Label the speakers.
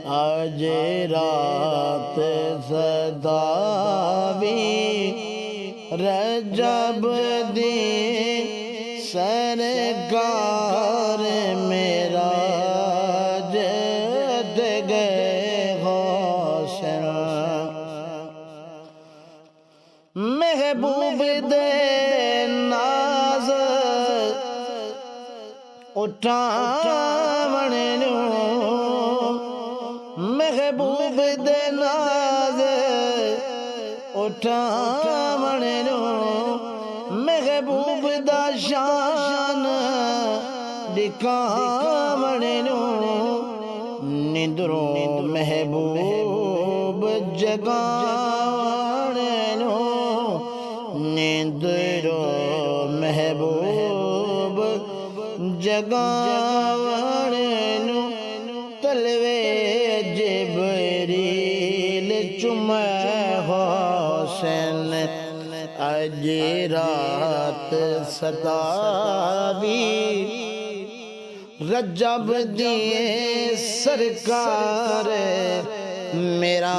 Speaker 1: آج رات صداوی رجب دی سرکار میرا جد گئے حسن محبوب دے ناز اٹھاون نوں محبوب دے ناز اٹھاون نوں محبوب دا شان دکھاون نوں نیندروں محبوب جگاون نوں نیندروں محبوب جگاون نوں تلوے جبریل چومے حسین اج رات ستاوی رجب دی سرکار میرا